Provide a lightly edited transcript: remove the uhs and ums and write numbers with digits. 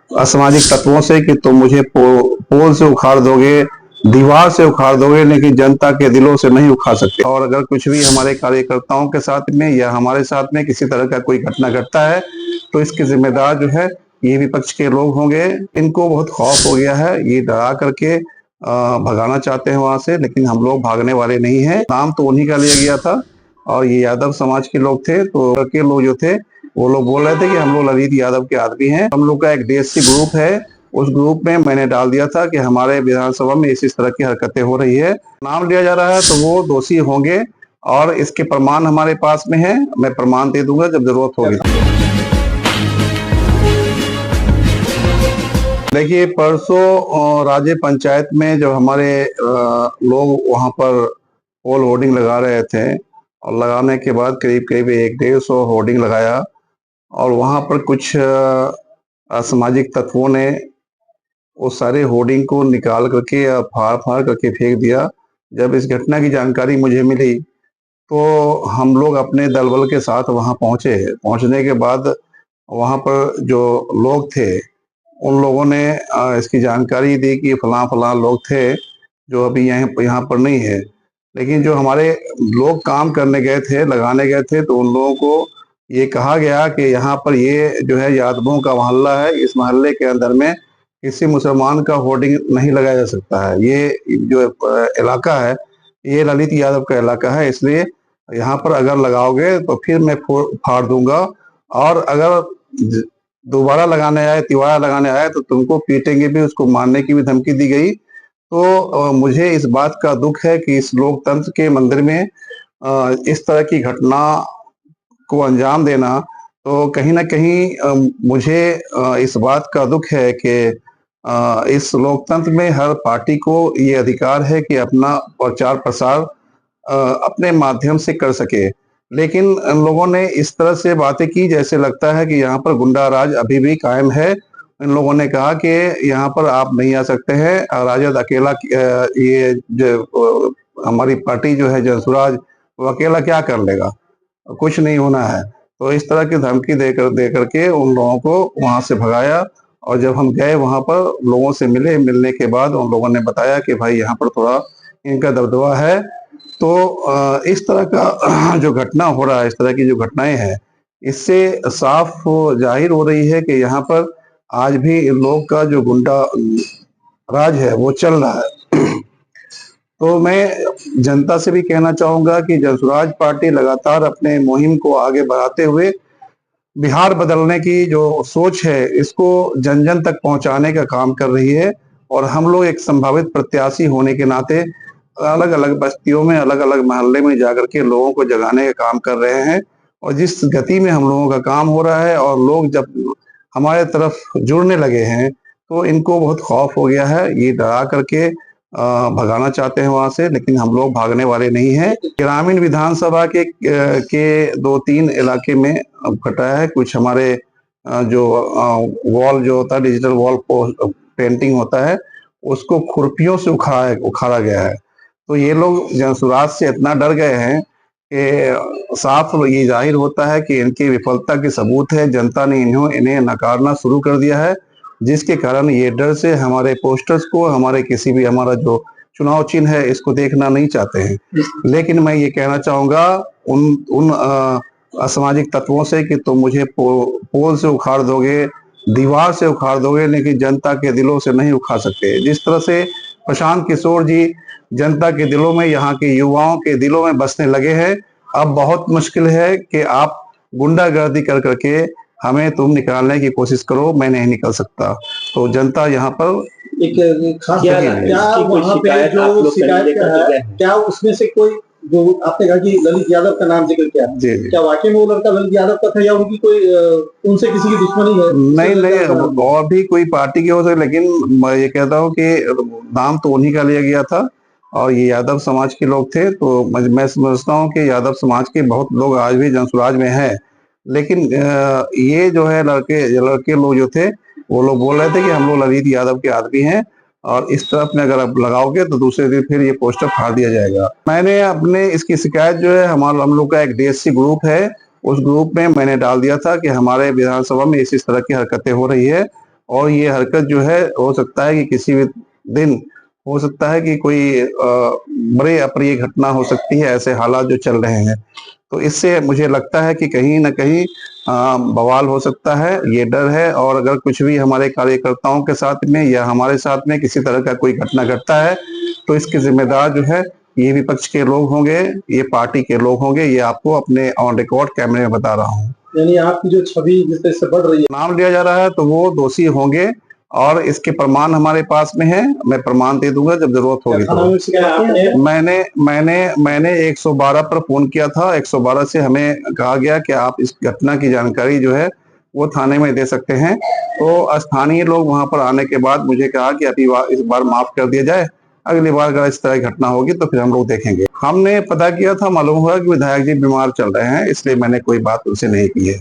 असामाजिक तत्वों से कि तुम मुझे पोल से उखाड़ दोगे, दीवार से उखाड़ दोगे, लेकिन जनता के दिलों से नहीं उखाड़ सकते। और अगर कुछ भी हमारे कार्यकर्ताओं के साथ में या हमारे साथ में किसी तरह का कोई घटना घटता है तो इसके जिम्मेदार जो है ये विपक्ष के लोग होंगे। इनको बहुत खौफ हो गया है, ये डरा करके भगाना चाहते हैं वहां से, लेकिन हम लोग भागने वाले नहीं हैं। नाम तो उन्हीं का लिया गया था और ये यादव समाज के लोग थे, तो के लोग जो थे वो लोग बोल रहे थे कि हम लोग ललित यादव के आदमी हैं। हम लोग का एक देसी ग्रुप है, उस ग्रुप में मैंने डाल दिया था कि हमारे विधानसभा में इस तरह की हरकतें हो रही है, नाम लिया जा रहा है, तो वो दोषी होंगे और इसके प्रमाण हमारे पास में है। मैं प्रमाण दे दूंगा जब जरूरत होगी। देखिए, परसों राज्य पंचायत में जब हमारे लोग वहां पर पोल होर्डिंग लगा रहे थे और लगाने के बाद करीब करीब 150 होर्डिंग लगाया और वहां पर कुछ असामाजिक तत्वों ने वो सारे होर्डिंग को निकाल करके या फाड़ फाड़ करके फेंक दिया। जब इस घटना की जानकारी मुझे मिली तो हम लोग अपने दल बल के साथ वहां पहुंचे। पहुंचने के बाद वहां पर जो लोग थे उन लोगों ने इसकी जानकारी दी कि फलां फलां लोग थे जो अभी यहाँ पर नहीं है, लेकिन जो हमारे लोग काम करने गए थे, लगाने गए थे, तो उन लोगों को ये कहा गया कि यहाँ पर ये जो है यादवों का मोहल्ला है, इस मोहल्ले के अंदर में किसी मुसलमान का होर्डिंग नहीं लगाया जा सकता है। ये जो इलाका है ये ललित यादव का इलाका है, इसलिए यहाँ पर अगर लगाओगे तो फिर मैं फाड़ दूंगा और अगर दोबारा लगाने आए, तिवारा लगाने आए तो तुमको पीटेंगे भी, उसको मारने की भी धमकी दी गई। तो मुझे इस बात का दुख है कि इस लोकतंत्र के मंदिर में इस तरह की घटना को अंजाम देना, तो कहीं ना कहीं मुझे इस बात का दुख है कि इस लोकतंत्र में हर पार्टी को ये अधिकार है कि अपना प्रचार प्रसार अपने माध्यम से कर सके, लेकिन इन लोगों ने इस तरह से बातें की जैसे लगता है कि यहाँ पर गुंडा राज अभी भी कायम है। इन लोगों ने कहा कि यहाँ पर आप नहीं आ सकते हैं, राजद अकेला ये जो हमारी पार्टी जो है जनसुराज, वो अकेला क्या कर लेगा, कुछ नहीं होना है। तो इस तरह की धमकी दे करके उन लोगों को वहां से भगाया और जब हम गए वहां पर लोगों से मिलने के बाद उन लोगों ने बताया कि भाई यहाँ पर थोड़ा इनका दबदबा है। तो इस तरह का जो घटना हो रहा है, इस तरह की जो घटनाएं हैं, इससे साफ जाहिर हो रही है कि यहाँ पर आज भी इन लोग का जो गुंडा राज है वो चल रहा है। तो मैं जनता से भी कहना चाहूंगा कि जनसुराज पार्टी लगातार अपने मुहिम को आगे बढ़ाते हुए बिहार बदलने की जो सोच है इसको जन जन तक पहुंचाने का काम कर रही है और हम लोग एक संभावित प्रत्याशी होने के नाते अलग अलग बस्तियों में, अलग अलग मोहल्ले में जाकर के लोगों को जगाने का काम कर रहे हैं। और जिस गति में हम लोगों का काम हो रहा है और लोग जब हमारे तरफ जुड़ने लगे हैं तो इनको बहुत खौफ हो गया है, ये डरा करके भगाना चाहते हैं वहां से, लेकिन हम लोग भागने वाले नहीं हैं। ग्रामीण विधानसभा के 2-3 इलाके में घटा है। कुछ हमारे जो वॉल जो होता है, डिजिटल वॉल पेंटिंग होता है, उसको खुरपियों से उखाड़ा गया है। तो ये लोग जनसुराज से इतना डर गए हैं कि साफ ये जाहिर होता है कि इनकी विफलता के सबूत है। जनता ने इन्हें नकारना शुरू कर दिया है, जिसके कारण ये डर से हमारे पोस्टर्स को, हमारे किसी भी हमारा जो चुनाव चिन्ह है इसको देखना नहीं चाहते हैं। लेकिन मैं ये कहना चाहूंगा उन असामाजिक तत्वों से कि तुम मुझे पोल से उखाड़ दोगे, दीवार से उखाड़ दोगे, लेकिन जनता के दिलों से नहीं उखाड़ सकते। जिस तरह से प्रशांत किशोर जी जनता के दिलों में, यहाँ के युवाओं के दिलों में बसने लगे हैं, अब बहुत मुश्किल है कि आप गुंडागर्दी कर करके हमें तुम निकालने की कोशिश करो, मैं नहीं निकल सकता। तो जनता यहाँ पर एक खास क्या वहाँ पे जो शिकायत है, क्या उसमें से कोई, जो आपने कहा कि ललित यादव का नाम जिक्र किया, क्या वाकई में वो लड़का ललित यादव का था या उनकी कोई उनसे किसी की दुश्मनी है? नहीं, और भी कोई पार्टी की हो सकती, लेकिन मैं ये कहता हूँ कि नाम तो उन्हीं का लिया गया था और ये यादव समाज के लोग थे। तो मैं समझता हूँ कि यादव समाज के बहुत लोग आज भी जनसुराज में हैं, लेकिन ये जो है लड़के लोग जो थे वो लोग बोल रहे थे कि हम लोग ललित यादव के आदमी हैं और इस तरफ में अगर आप लगाओगे तो दूसरे दिन फिर ये पोस्टर फाड़ दिया जाएगा। मैंने अपने इसकी शिकायत जो है, हम लोग का एक देसी ग्रुप है, उस ग्रुप में मैंने डाल दिया था कि हमारे विधानसभा में इस तरह की हरकतें हो रही है और ये हरकत जो है हो सकता है कि किसी भी दिन हो सकता है कि कोई बड़े अप्रिय घटना हो सकती है, ऐसे हालात जो चल रहे हैं। तो इससे मुझे लगता है कि कहीं ना कहीं बवाल हो सकता है, ये डर है। और अगर कुछ भी हमारे कार्यकर्ताओं के साथ में या हमारे साथ में किसी तरह का कोई घटना घटता है तो इसके जिम्मेदार जो है ये विपक्ष के लोग होंगे, ये पार्टी के लोग होंगे। ये आपको अपने ऑन रिकॉर्ड कैमरे में बता रहा हूँ। यानी आपकी जो छवि जिस तरह से बढ़ रही है, नाम लिया जा रहा है तो वो दोषी होंगे और इसके प्रमाण हमारे पास में है। मैं प्रमाण दे दूंगा जब जरूरत होगी तो। मैंने 112 पर फोन किया था। 112 से हमें कहा गया कि आप इस घटना की जानकारी जो है वो थाने में दे सकते हैं। तो स्थानीय लोग वहां पर आने के बाद मुझे कहा कि अभी इस बार माफ कर दिया जाए, अगली बार अगर इस तरह की घटना होगी तो फिर हम लोग देखेंगे। हमने पता किया था, मालूम हुआ कि विधायक जी बीमार चल रहे हैं, इसलिए मैंने कोई बात उनसे नहीं की है।